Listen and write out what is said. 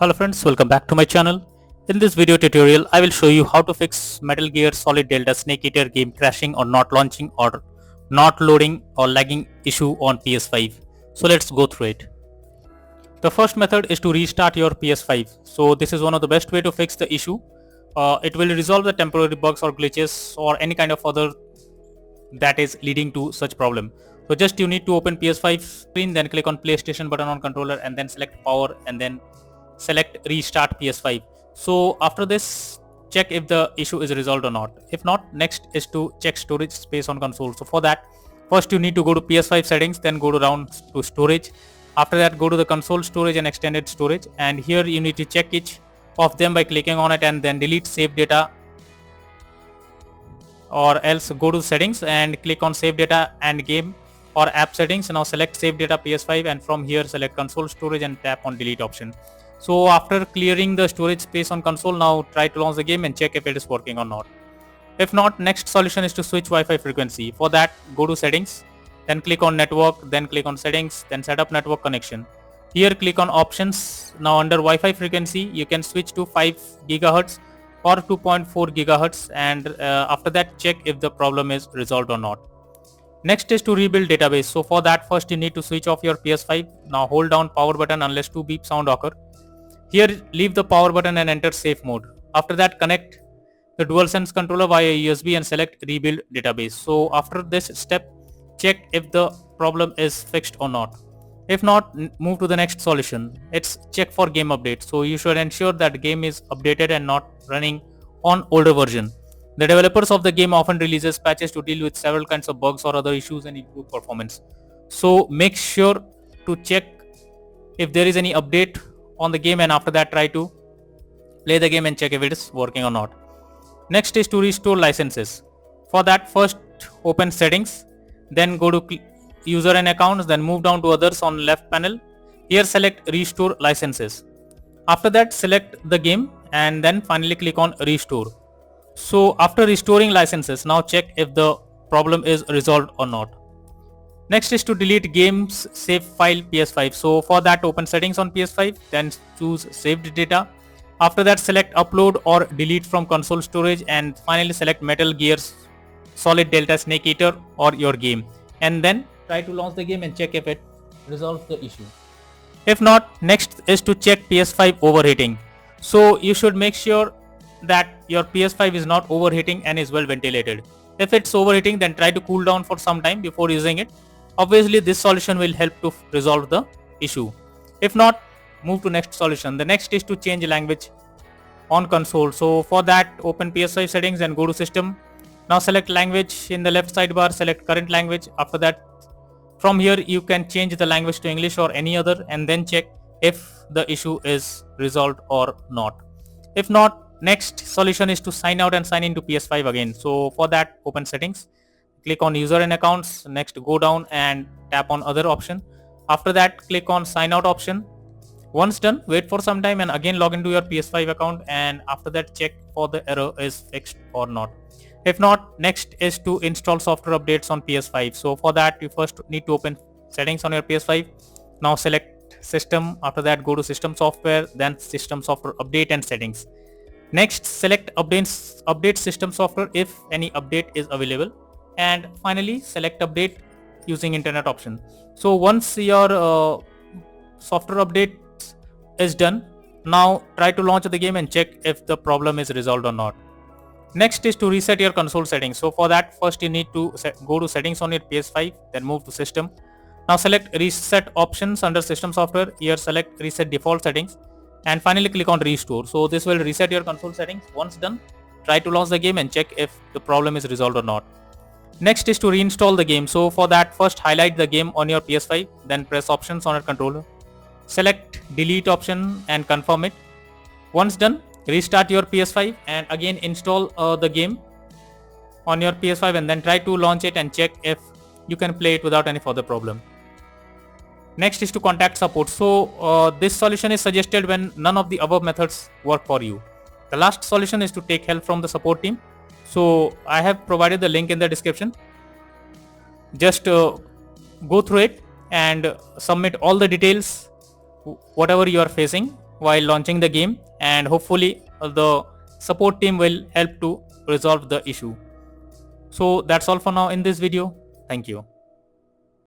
Hello friends, welcome back to my channel. In this video tutorial, I will show you how to fix Metal Gear Solid Delta Snake Eater game crashing or not launching or not loading or lagging issue on PS5. So let's go through it. The first method is to restart your PS5. So this is one of the best way to fix the issue. It will resolve the temporary bugs or glitches or any kind of other that is leading to such problem. So just you need to open PS5 screen, then click on PlayStation button on controller and then select power and then select restart PS5. So after this, check if the issue is resolved or not. If not, next is to check storage space on console. So for that, first you need to go to PS5 settings, then go down to storage. After that, go to the console storage and extended storage, and here you need to check each of them by clicking on it and then delete save data, or else go to settings and click on save data and game or app settings. Now select save data PS5 and from here select console storage and tap on delete option. So after clearing the storage space on console, now try to launch the game and check if it is working or not. If not, next solution is to switch Wi-Fi frequency. For that, go to settings, then click on network, then click on settings, then set up network connection. Here click on options. Now under Wi-Fi frequency, you can switch to 5 GHz or 2.4 GHz, and after that check if the problem is resolved or not. Next is to rebuild database. So for that, first you need to switch off your PS5. Now hold down power button unless 2 beep sound occur. Here leave the power button and enter safe mode. After that, connect the DualSense controller via USB and select rebuild database. So after this step, check if the problem is fixed or not. If not, move to the next solution. It's check for game updates. So you should ensure that the game is updated and not running on older version. The developers of the game often releases patches to deal with several kinds of bugs or other issues and improve performance. So make sure to check if there is any update on the game, and after that try to play the game and check if it is working or not. Next is to restore licenses. For that, first open settings, then go to user and accounts, then move down to others on left panel. Here select restore licenses. After that, select the game and then finally click on restore. So after restoring licenses, now check if the problem is resolved or not. Next is to delete games save file PS5. So for that, open settings on PS5, then choose saved data. After that, select upload or delete from console storage, and finally select Metal Gear Solid Delta Snake Eater or your game, and then try to launch the game and check if it resolves the issue. If not, next is to check PS5 overheating. So you should make sure that your PS5 is not overheating and is well ventilated. If it's overheating, then try to cool down for some time before using it. Obviously, this solution will help to resolve the issue. If not, move to next solution. The next is to change language on console. So for that, open PS5 settings and go to system. Now select language in the left sidebar, select current language. After that, from here you can change the language to English or any other, and then check if the issue is resolved or not. If not, next solution is to sign out and sign into PS5 again. So for that, open settings, click on user and accounts, next go down and tap on other option. After that, click on sign out option. Once done, wait for some time and again log into your PS5 account, and after that check for the error is fixed or not. If not, next is to install software updates on PS5. So for that, you first need to open settings on your PS5. Now select system. After that, go to system software, then system software update and settings. Next, select update system software if any update is available, and finally select update using internet option. So once your software update is done, now try to launch the game and check if the problem is resolved or not. Next is to reset your console settings. So for that, first you need to go to settings on your PS5, then move to system. Now select reset options under system software. Here select reset default settings and finally click on restore. So this will reset your console settings. Once done, try to launch the game and check if the problem is resolved or not. Next is to reinstall the game. So for that, first highlight the game on your PS5, then press options on your controller. Select delete option and confirm it. Once done, restart your PS5 and again install the game on your PS5 and then try to launch it and check if you can play it without any further problem. Next is to contact support. So this solution is suggested when none of the above methods work for you. The last solution is to take help from the support team. So I have provided the link in the description. Just go through it and submit all the details whatever you are facing while launching the game, and hopefully the support team will help to resolve the issue. So that's all for now in this video. Thank you.